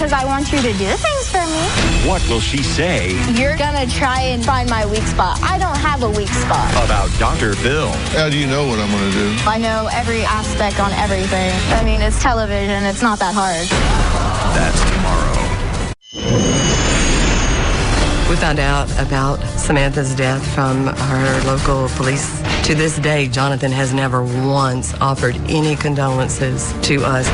because I want you to do things for me. What will she say? You're gonna try and find my weak spot. I don't have a weak spot. About Dr. Phil. How do you know what I'm gonna do? I know every aspect on everything. I mean, it's television. It's not that hard. That's tomorrow. We found out about Samantha's death from her local police. To this day, Jonathan has never once offered any condolences to us.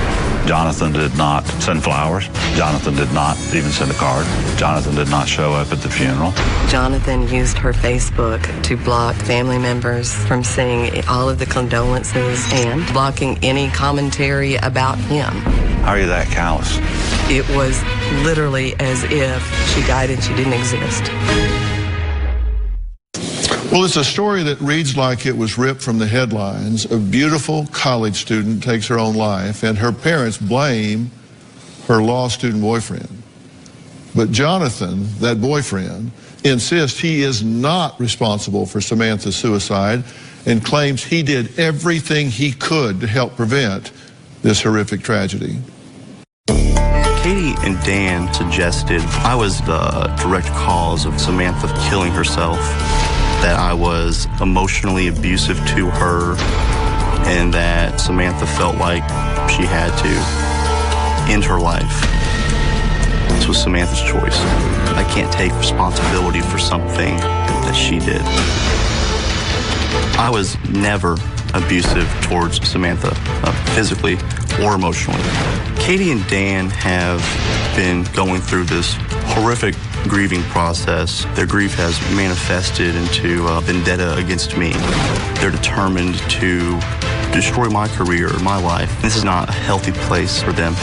Jonathan did not send flowers. Jonathan did not even send a card. Jonathan did not show up at the funeral. Jonathan used her Facebook to block family members from seeing all of the condolences and blocking any commentary about him. How are you that callous? It was literally as if she died and she didn't exist. Well, it's a story that reads like it was ripped from the headlines. A beautiful college student takes her own life, and her parents blame her law student boyfriend. But Jonathan, that boyfriend, insists he is not responsible for Samantha's suicide and claims he did everything he could to help prevent this horrific tragedy. Katie and Dan suggested I was the direct cause of Samantha killing herself, that I was emotionally abusive to her, and that Samantha felt like she had to end her life. This was Samantha's choice. I can't take responsibility for something that she did. I was never abusive towards Samantha, physically or emotionally. Katie and Dan have been going through this horrific grieving process. Their grief has manifested into a vendetta against me. They're determined to destroy my career, my life. This is not a healthy place for them.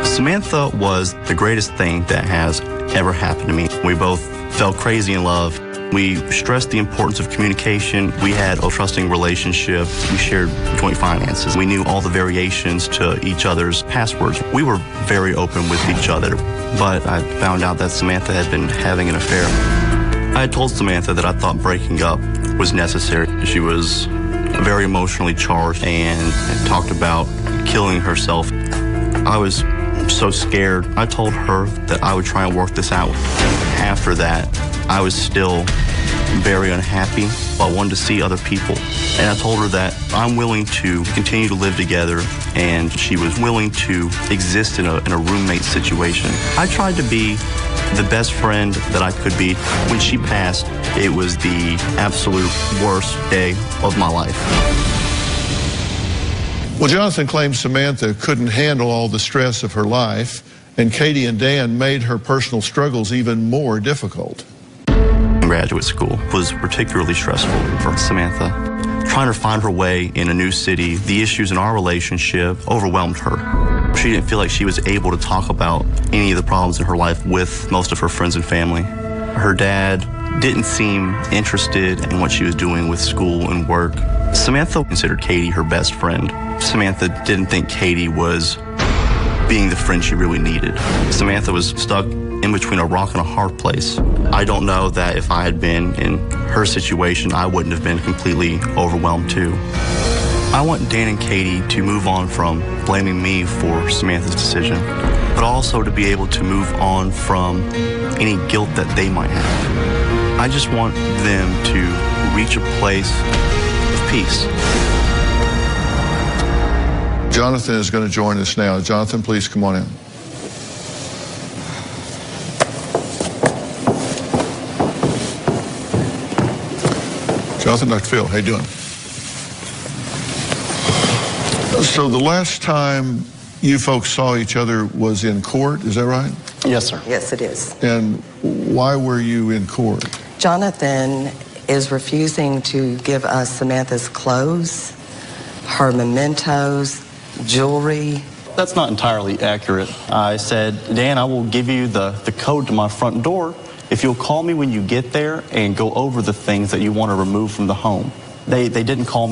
Samantha was the greatest thing that has ever happened to me. We both fell crazy in love. We stressed the importance of communication. We had a trusting relationship. We shared joint finances. We knew all the variations to each other's passwords. We were very open with each other, but I found out that Samantha had been having an affair. I had told Samantha that I thought breaking up was necessary. She was very emotionally charged and talked about killing herself. I was so scared. I told her that I would try and work this out. After that, I was still very unhappy. I wanted to see other people. And I told her that I'm willing to continue to live together, and she was willing to exist in a roommate situation. I tried to be the best friend that I could be. When she passed, it was the absolute worst day of my life. Well, Jonathan claims Samantha couldn't handle all the stress of her life, and Katie and Dan made her personal struggles even more difficult. Graduate school was particularly stressful for Samantha. Trying to find her way in a new city, the issues in our relationship overwhelmed her. She didn't feel like she was able to talk about any of the problems in her life with most of her friends and family. Her dad didn't seem interested in what she was doing with school and work. Samantha considered Katie her best friend. Samantha didn't think Katie was being the friend she really needed. Samantha was stuck in between a rock and a hard place. I don't know that if I had been in her situation, I wouldn't have been completely overwhelmed too. I want Dan and Katie to move on from blaming me for Samantha's decision, but also to be able to move on from any guilt that they might have. I just want them to reach a place of peace. Jonathan is going to join us now. Jonathan, please come on in. Jonathan, Dr. Phil, how you doing? So the last time you folks saw each other was in court, is that right? Yes, sir. Yes, it is. And why were you in court? Jonathan is refusing to give us Samantha's clothes, her mementos, jewelry. That's not entirely accurate. I said, Dan, I will give you the code to my front door if you'll call me when you get there and go over the things that you want to remove from the home. They didn't call me.